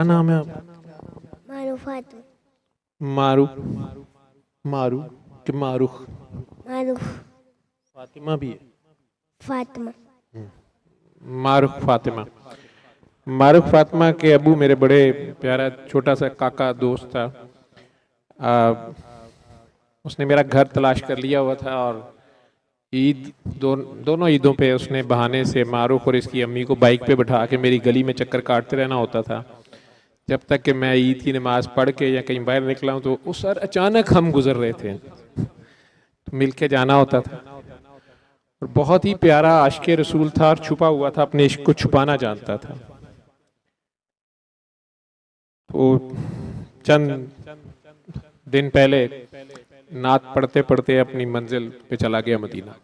क्या नाम है आप? मारूफात मारू मारू कि मारूख? मारूफ फातिमा भी है। फातिमा। मारूख फातिमा। मारूख फातिमा के अबू मेरे बड़े प्यारा छोटा सा काका दोस्त था। आ, उसने मेरा घर तलाश कर लिया हुआ था और ईद दोनों ईदों पे उसने बहाने से मारूख और इसकी अम्मी को बाइक पे बैठा के मेरी गली में चक्कर काटते रहना होता था जब तक कि मैं ईद की नमाज पढ़ के या कहीं बाहर निकला हूँ। तो उस सर अचानक हम गुजर रहे थे तो मिल के जाना होता था। और बहुत ही प्यारा आशिक़ रसूल था और छुपा हुआ था, अपने इश्क को छुपाना जानता था। तो चंद दिन पहले नात पढ़ते पढ़ते अपनी मंजिल पे चला गया मदीना।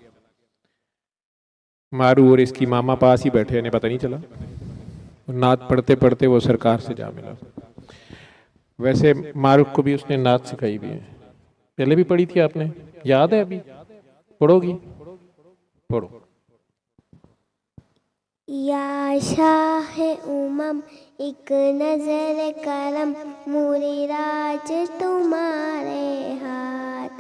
मारू और इसकी मामा पास ही बैठे, इन्हें पता नहीं चला। नात पढ़ते पढ़ते वो सरकार से जा मिला। वैसे मारूफ को भी उसने नात सिखाई भी है, पहले भी पढ़ी थी आपने, याद है? अभी पढ़ोगी? पढ़ो। या शाह उमम एक नजर करम, मूरी राज तुम्हारे हाथ।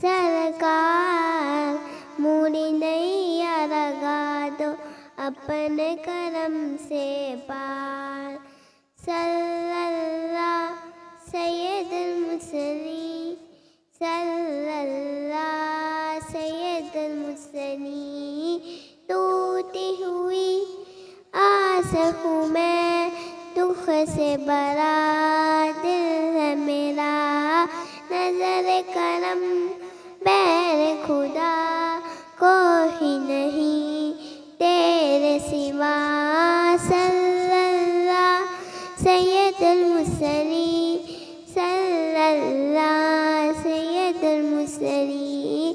सरकार मूरी नैया लगा दो, अपने करम से पार। सल्लल्लाह सैयदुल मुरसलीन, सल्लल्लाह सैयदुल मुरसलीन। टूटी हुई आस हूँ मैं, दुख से भरा दिल है मेरा। नजर करम बैर खुदा कोई नहीं तेरे सिवा। सल्लल्लाह सैयदुल मुरसलीन, सल्लल्लाह सैयदुल मुरसलीन।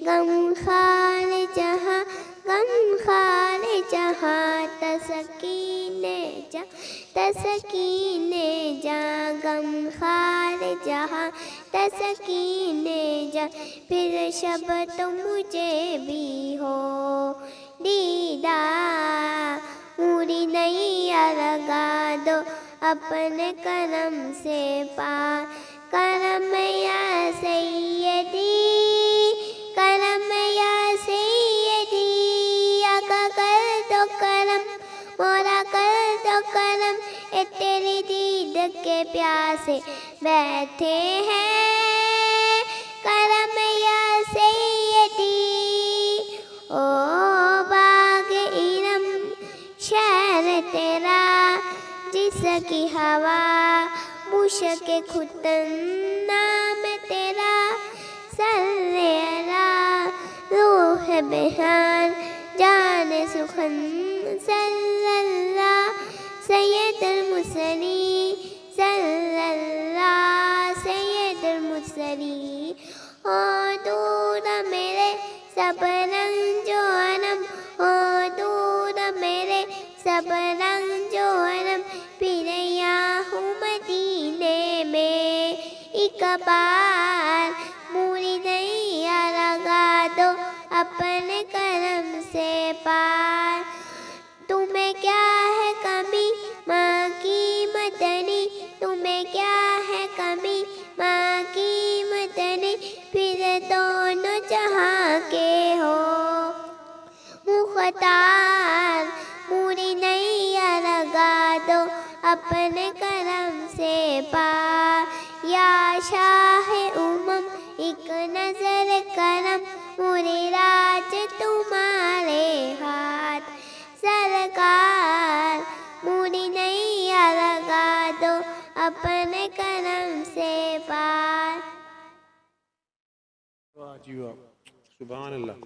गमखार जहाँ गमखार जहाँ तस्कीने जा, तस्कीने जा। गमखार जहाँ तस्कीने जा, फिर शब तो मुझे भी हो दीदार। मूरी नैया लगा दो, अपने करम से पार। करम या सैयदी, करम या सैयदी। आका कर दो करम, मोरा कर दो करम। ए तेरी दीद के प्यासे बैठे हैं, करम या सैयदी। ओ बाग इरम शहर तेरा, जिसकी हवा मुश्क खुतन नाम तेरा। सल्ले अला रूह बेहान जाने सुखन, सल्लल्लाह सैयदुल मुरसलीन, सल्लल्लाह सैयदुल मुरसलीन। हो दूर मेरे सब रंग जो अनम, हो दूर मेरे सब रंग जो अनम। फिर यहाँ हूँ मदीने में एक बार। मूरी नैया लगा दो, अपने करम से पार। तुम्हें क्या है कमी माँ की मदनी, तुम्हें क्या है कमी माँ की मदनी। फिर दोनों जहाँ के हो मुख्तार। मूरी नैया लगा दो, अपने करम से पार। या शाह उमम एक नजर करम, मूरी राज तुम्हारे हाथ। सरकार मूरी नैया लगा दो, अपने करम से पार। वाह जी वाह, सुभान अल्लाह।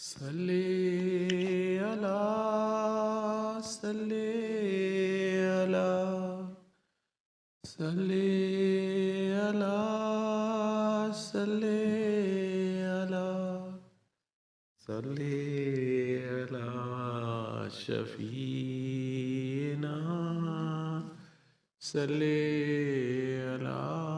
सल्ले अला सल्ले अला सल्ले अला सल्ले अला सल्ले अला शफीना सल्ले अला